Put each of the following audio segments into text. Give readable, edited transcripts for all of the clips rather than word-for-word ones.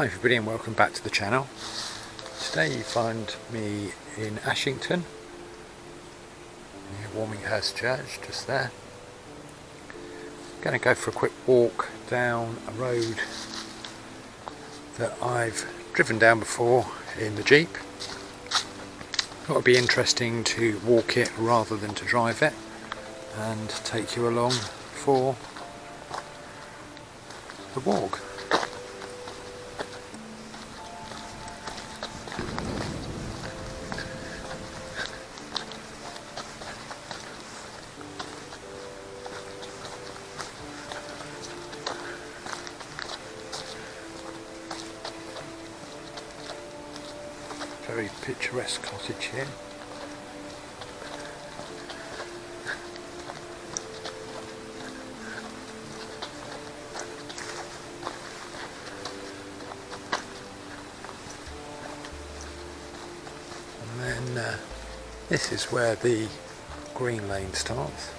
Hi everybody and welcome back to the channel. Today you find me in Ashington, near Warminghurst Church, just there. I'm going to go for a quick walk down a road that I've driven down before in the Jeep. Thought it would be interesting to walk it rather than to drive it and take you along for the walk. Very picturesque cottage here. And then this is where the green lane starts.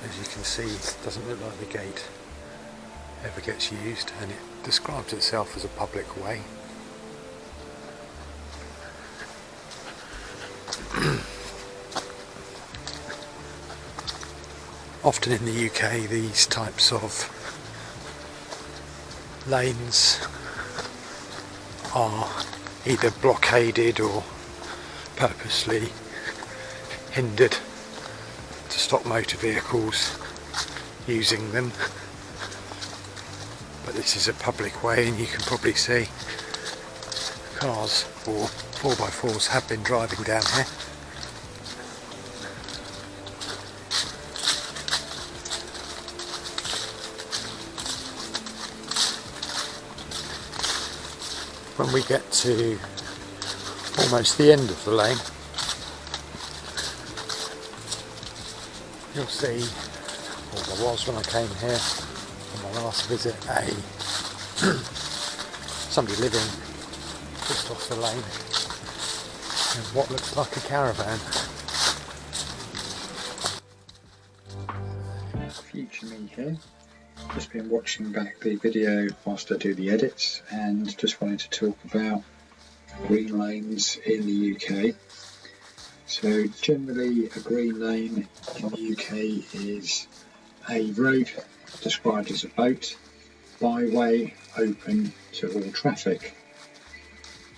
As you can see, it doesn't look like the gate ever gets used, and it describes itself as a public way. Often in the UK these types of lanes are either blockaded or purposely hindered to stop motor vehicles using them, but this is a public way and you can probably see cars or 4x4s have been driving down here. When we get to almost the end of the lane, you'll see, or there was when I came here on my last visit, somebody living just off the lane in what looks like a caravan. Future me here. Just been watching back the video whilst I do the edits and just wanted to talk about green lanes in the UK. So generally a green lane in the UK is a road described as a boat, byway open to all traffic.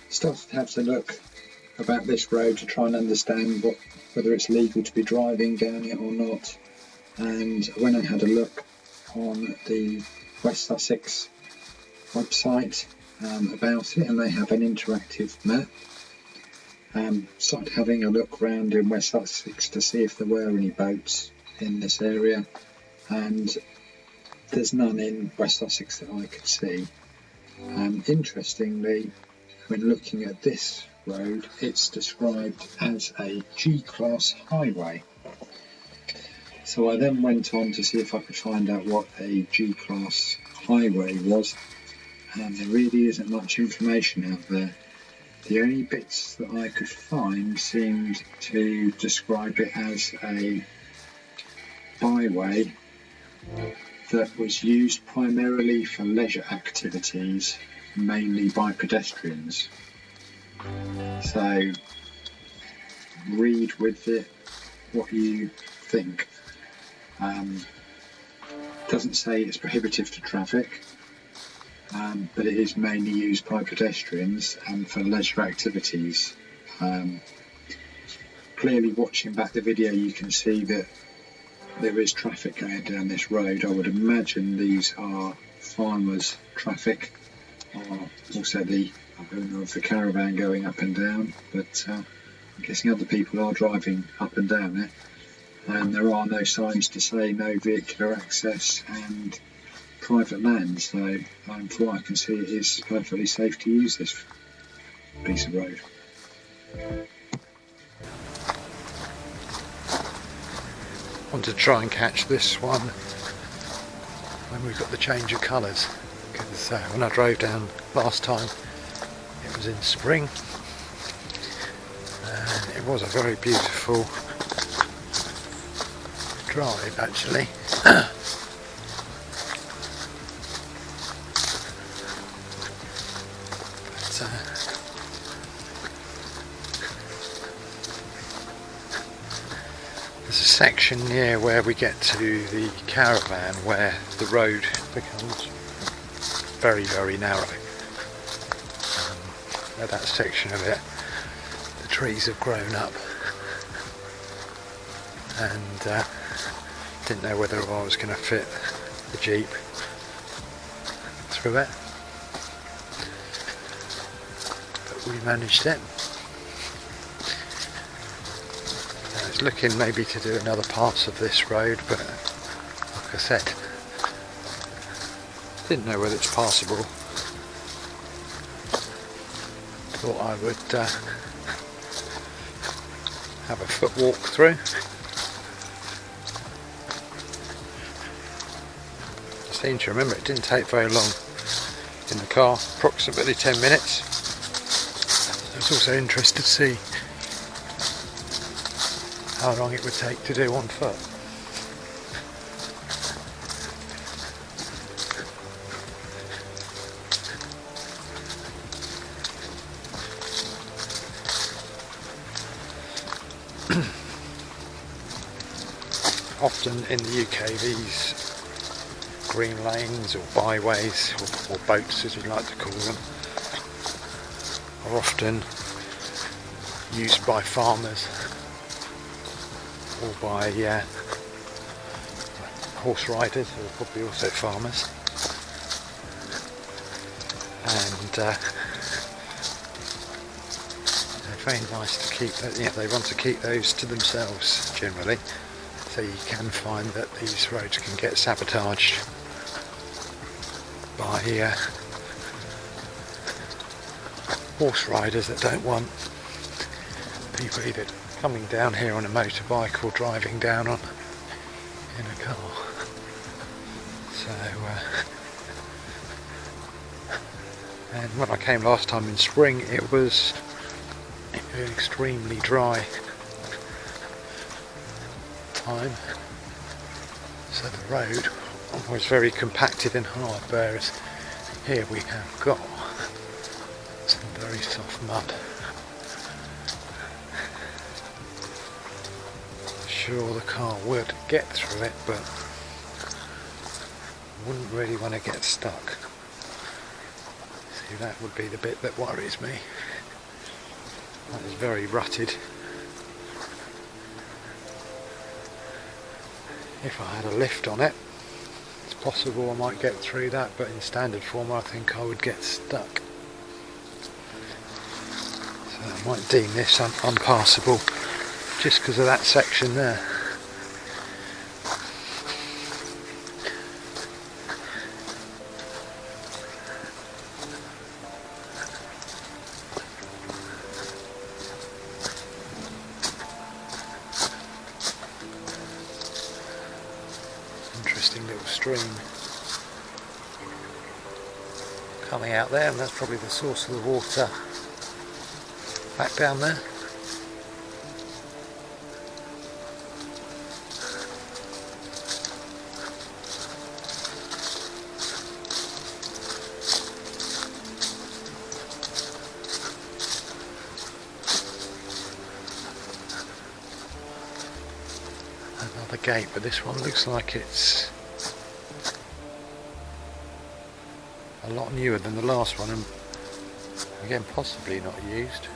Started to have a look about this road to try and understand whether it's legal to be driving down it or not, and when I had a look on the West Sussex website about it, and they have an interactive map. Started having a look around in West Sussex to see if there were any boats in this area, and there's none in West Sussex that I could see. Interestingly, when looking at this road, it's described as a G-class highway. So I then went on to see if I could find out what a G-class highway was, and there really isn't much information out there. The only bits that I could find seemed to describe it as a byway that was used primarily for leisure activities, mainly by pedestrians. So read with it what you think. Doesn't say it's prohibitive to traffic, but it is mainly used by pedestrians and for leisure activities. Clearly watching back the video you can see that there is traffic going down this road. I would imagine these are farmers' traffic, or also the owner of the caravan going up and down, but I'm guessing other people are driving up and down there. And there are no signs to say no vehicular access and private land, so from what I can see it is perfectly safe to use this piece of road. I want to try and catch this one when we've got the change of colours, because when I drove down last time it was in spring and it was a very beautiful drive actually. section here where we get to the caravan where the road becomes very, very narrow. At that section of it, the trees have grown up, and didn't know whether I was going to fit the Jeep through it, but we managed it. I was looking maybe to do another part of this road, but like I said, didn't know whether it's passable. Thought I would have a foot walk through. I seem to remember it didn't take very long in the car, approximately 10 minutes. I was also interested to see how long it would take to do on foot. Often in the UK these green lanes or byways or boats, as you like to call them, are often used by farmers or by horse riders, who are probably also farmers, and they're very nice to keep. They want to keep those to themselves generally. So you can find that these roads can get sabotaged by horse riders that don't want people either coming down here on a motorbike or driving down in a car. So, and when I came last time in spring, it was extremely dry time, so the road was very compacted and hard, whereas here we have got some very soft mud. Sure, the car would get through it, but wouldn't really want to get stuck. See, that would be the bit that worries me. That is very rutted. If I had a lift on it, it's possible I might get through that, but in standard form I think I would get stuck. So I might deem this unpassable just because of that section there. Interesting little stream coming out there, and that's probably the source of the water back down there. Another gate, but this one looks like it's a lot newer than the last one, and again possibly not used.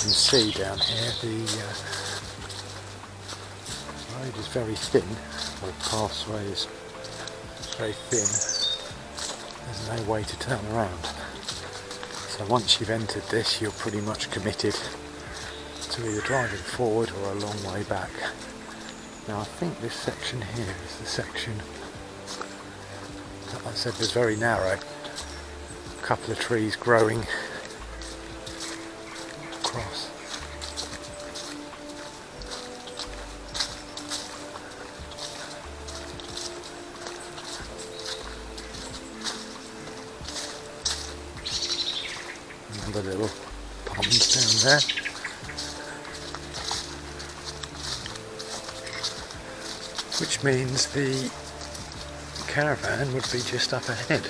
can see down here, the road is very thin, or the pathway is very thin. There's no way to turn around. So once you've entered this, you're pretty much committed to either driving forward or a long way back. Now I think this section here is the section that I said was very narrow. A couple of trees growing across. Another little pond down there. Which means the caravan would be just up ahead.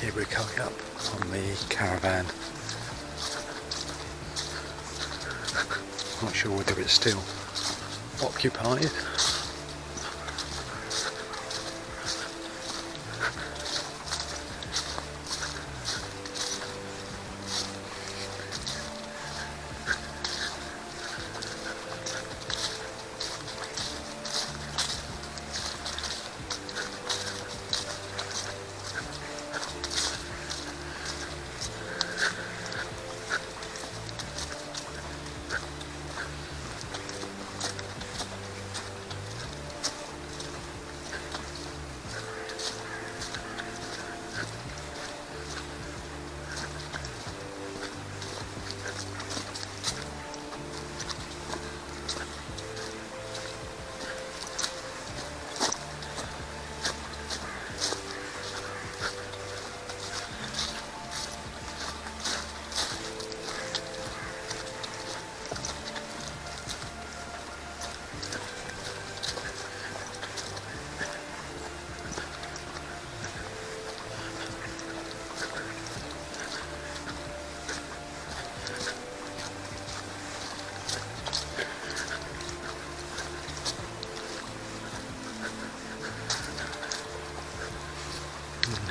Here we're coming up on the caravan. Not sure whether it's still occupied.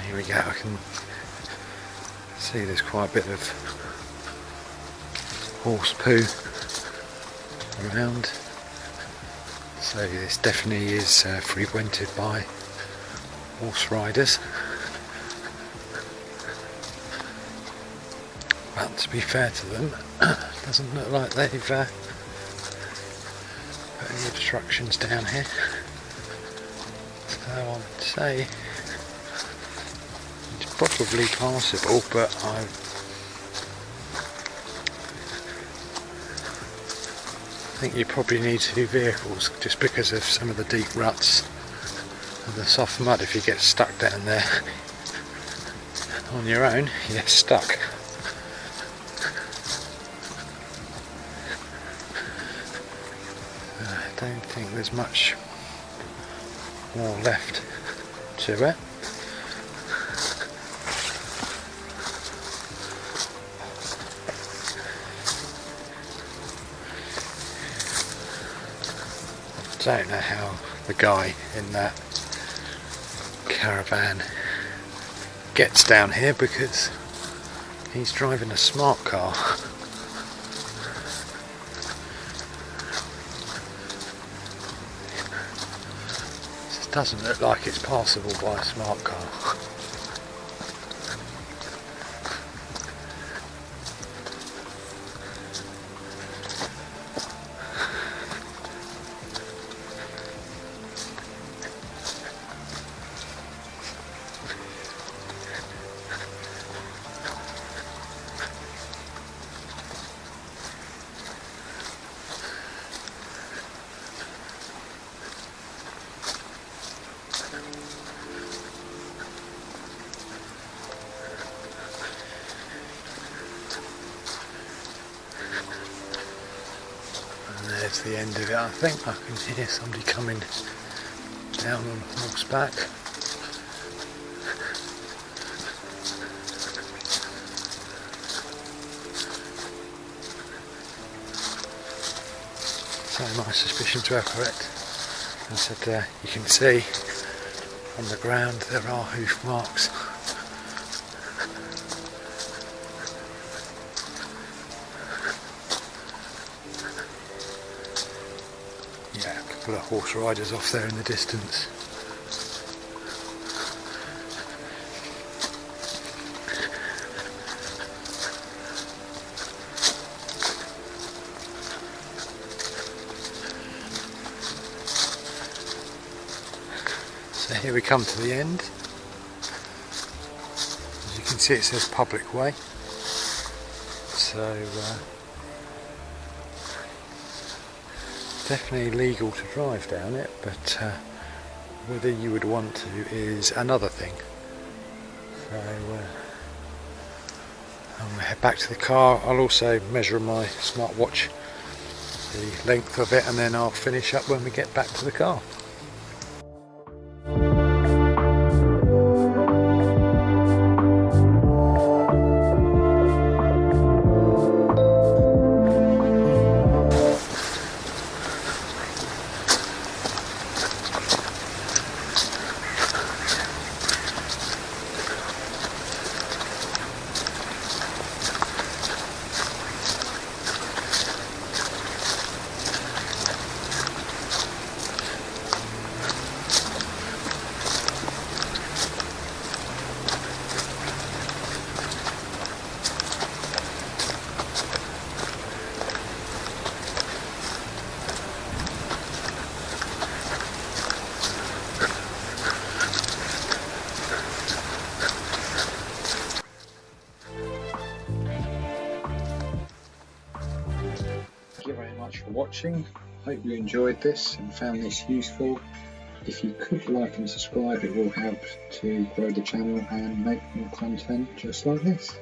Here we go, I can see there's quite a bit of horse poo around, so this definitely is frequented by horse riders. But to be fair to them, it doesn't look like they've put any obstructions down here, so I would say probably passable, but I think you probably need 2 vehicles just because of some of the deep ruts and the soft mud. If you get stuck down there on your own, you're stuck. I don't think there's much more left to it. I don't know how the guy in that caravan gets down here because he's driving a smart car. This doesn't look like it's passable by a smart car. That's the end of it. I think I can hear somebody coming down on horseback. So my suspicions were correct. I said you can see on the ground there are hoof marks. Yeah, a couple of horse riders off there in the distance. So here we come to the end. As you can see, it says public way. So definitely legal to drive down it, but whether you would want to is another thing. So I'm going to head back to the car. I'll also measure my smartwatch the length of it, and then I'll finish up when we get back to the car. Thank you very much for watching. Hope you enjoyed this and found this useful. If you could like and subscribe, it will help to grow the channel and make more content just like this.